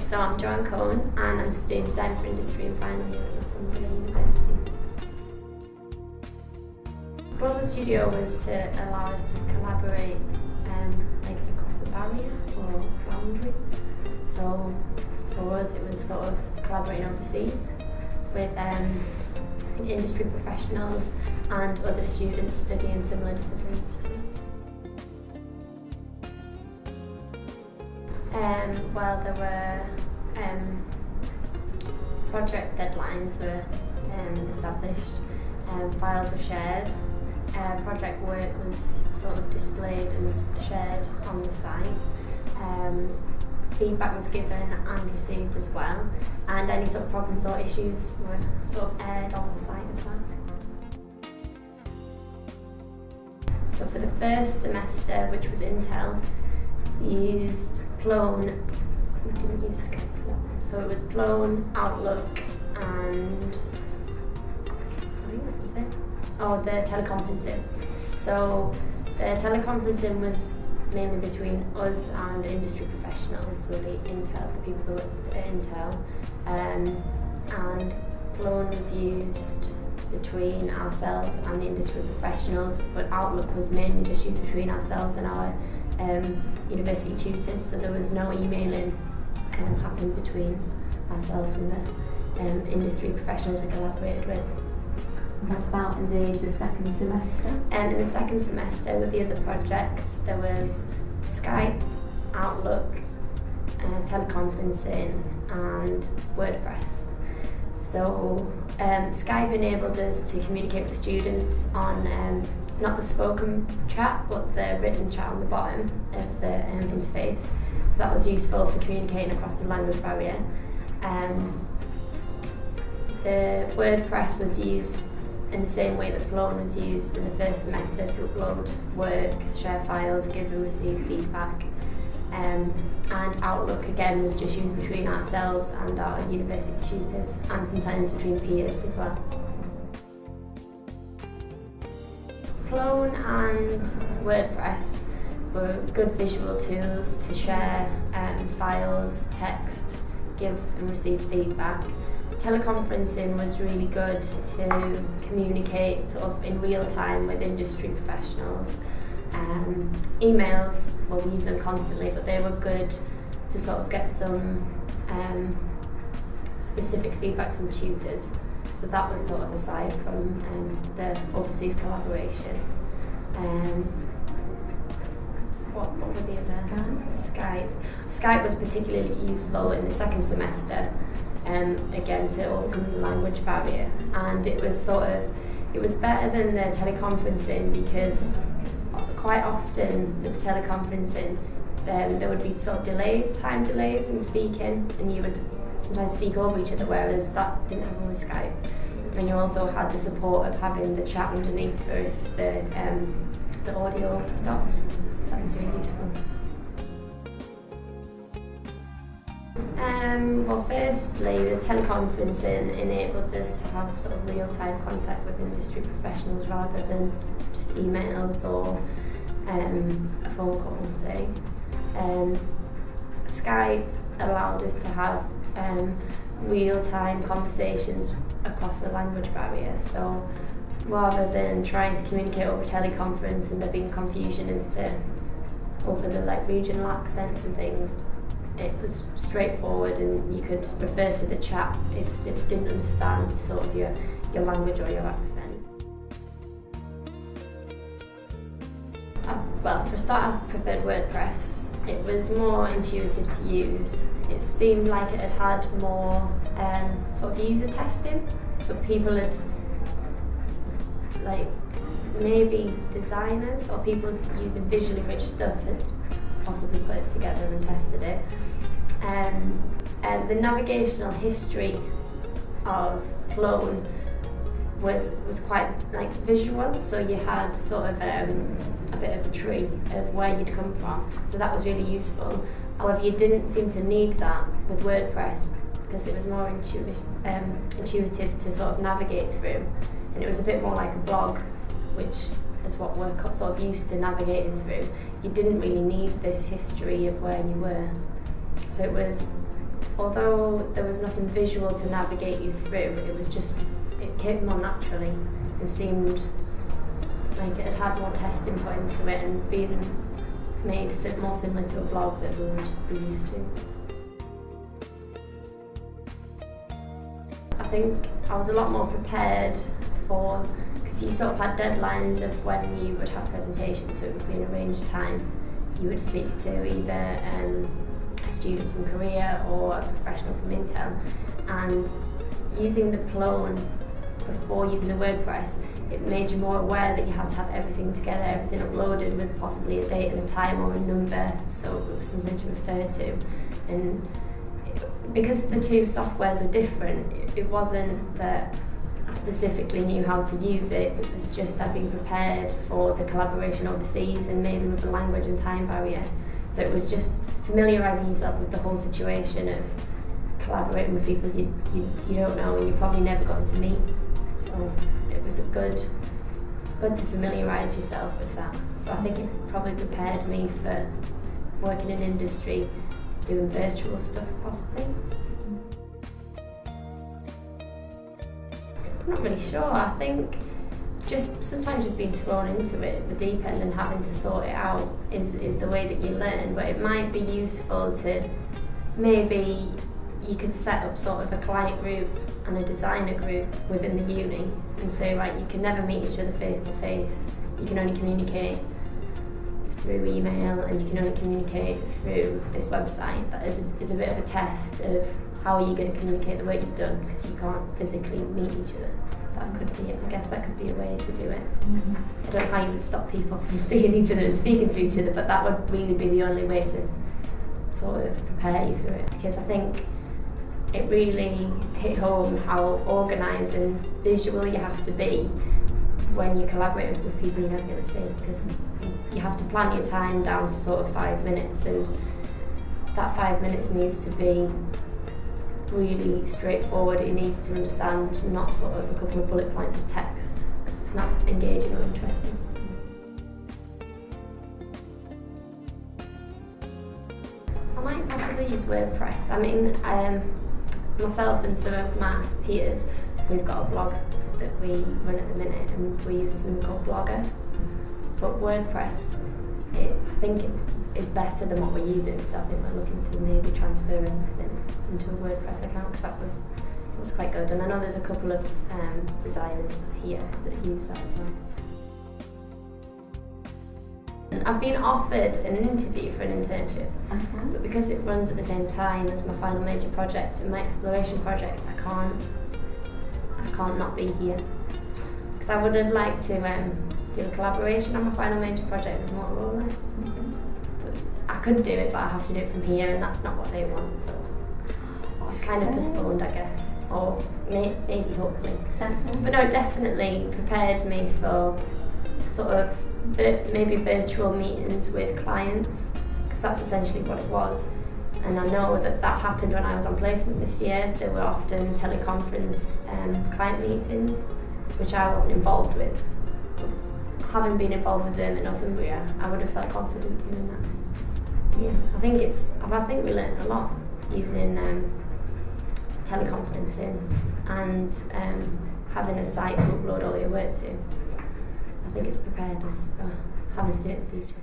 So I'm Joanne Cone and I'm studying design for industry and final year at Northumbria University. Global Studio was to allow us to collaborate across a barrier or boundary. So for us it was sort of collaborating overseas with industry professionals and other students studying similar disciplines to us. Well, there were project deadlines were established, files were shared, project work was sort of displayed and shared on the site, feedback was given and received as well, and any sort of problems or issues were sort of aired on the site as well. So for the first semester, which was Intel, we used Plone. We didn't use Skype for that. So it was Plone, Outlook, and I think that was it. Oh, the teleconferencing. So the teleconferencing was mainly between us and industry professionals, so the people who worked at Intel, and Plone was used between ourselves and the industry professionals, but Outlook was mainly just used between ourselves and our university tutors, so there was no emailing happening between ourselves and the industry professionals we collaborated with. What about in the second semester? In the second semester with the other projects, there was Skype, Outlook, teleconferencing and WordPress. So Skype enabled us to communicate with students on not the spoken chat but the written chat on the bottom of the interface. So that was useful for communicating across the language barrier. The WordPress was used in the same way that Plone was used in the first semester to upload work, share files, give and receive feedback. And Outlook again was just used between ourselves and our university tutors, and sometimes between peers as well. Plone and WordPress were good visual tools to share files, text, give and receive feedback. Teleconferencing was really good to communicate sort of in real time with industry professionals. Emails, well, we use them constantly, but they were good to sort of get some specific feedback from tutors. So that was sort of aside from the overseas collaboration. What were the other? Skype. Skype was particularly useful in the second semester, again to overcome the language barrier, and it was better than the teleconferencing because quite often with teleconferencing there would be sort of time delays in speaking, and you would sometimes speak over each other, whereas that didn't happen with Skype. And you also had the support of having the chat underneath for if the audio stopped, so that was really useful. Well, firstly, the teleconferencing enabled us to have sort of real-time contact with industry professionals rather than just emails or a phone call, say. Skype allowed us to have real-time conversations across the language barrier, so rather than trying to communicate over teleconference and there being confusion as to over the regional accents and things, it was straightforward and you could refer to the chat if you didn't understand sort of your language or your accent. Well, for a start, I preferred WordPress. It was more intuitive to use. It seemed like it had more sort of user testing, so people had, maybe designers or people using visually rich stuff had possibly put it together and tested it. The navigational history of Plone was quite visual, so you had sort of a bit of a tree of where you'd come from, so that was really useful. However, you didn't seem to need that with WordPress because it was more intuitive to sort of navigate through, and it was a bit more like a blog, which is what we're sort of used to navigating through. You didn't really need this history of where you were. So it was although there was nothing visual to navigate you through, it came more naturally and seemed like it had more testing points to it and being made more similar to a blog that we would be used to. I think I was a lot more prepared because you sort of had deadlines of when you would have presentations, so it would be an arranged time. You would speak to either a student from Korea or a professional from Intel, and using the Plone before using the WordPress, it made you more aware that you had to have everything together, everything uploaded with possibly a date and a time or a number, so it was something to refer to. And because the two softwares were different, it wasn't that I specifically knew how to use it, it was just I'd been prepared for the collaboration overseas and maybe with the language and time barrier. So it was just familiarising yourself with the whole situation of collaborating with people you don't know and you're probably never going to meet. So it was good to familiarise yourself with that. So I think it probably prepared me for working in industry, doing virtual stuff possibly. I'm not really sure. I think sometimes just being thrown into it, the deep end, and having to sort it out is the way that you learn. But it might be useful to maybe you could set up sort of a client group and a designer group within the uni and say, right, you can never meet each other face to face. You can only communicate through email and you can only communicate through this website. That is a bit of a test of how are you going to communicate the work you've done because you can't physically meet each other. That could be it. I guess that could be a way to do it. Mm-hmm. I don't know how you would stop people from seeing each other and speaking to each other, but that would really be the only way to sort of prepare you for it, because I think it really hit home how organised and visual you have to be when you're collaborating with people you're never going to see, because you have to plan your time down to sort of 5 minutes, and that 5 minutes needs to be really straightforward. It needs to understand, not sort of a couple of bullet points of text, because it's not engaging or interesting. I might possibly use WordPress. I mean, myself and some of my peers, we've got a blog that we run at the minute and we use something called Blogger. But WordPress, I think it is better than what we're using, so I think we're looking to maybe transfer everything into a WordPress account, because it was quite good. And I know there's a couple of designers here that use that as well. I've been offered an interview for an internship, but because it runs at the same time as my final major project and my exploration project, I can't not be here. Because I would have liked to do a collaboration on my final major project with Motorola. But I could do it, but I have to do it from here, and that's not what they want, so it's kind of postponed, I guess, or maybe hopefully. But no, it definitely prepared me for sort of maybe virtual meetings with clients, because that's essentially what it was. And I know that happened when I was on placement this year. There were often teleconference client meetings, which I wasn't involved with. Having been involved with them in Northumbria, I would have felt confident doing that. Yeah, I think we learned a lot using teleconferencing and having a site to upload all your work to. I think it's prepared us for having to do it in the future.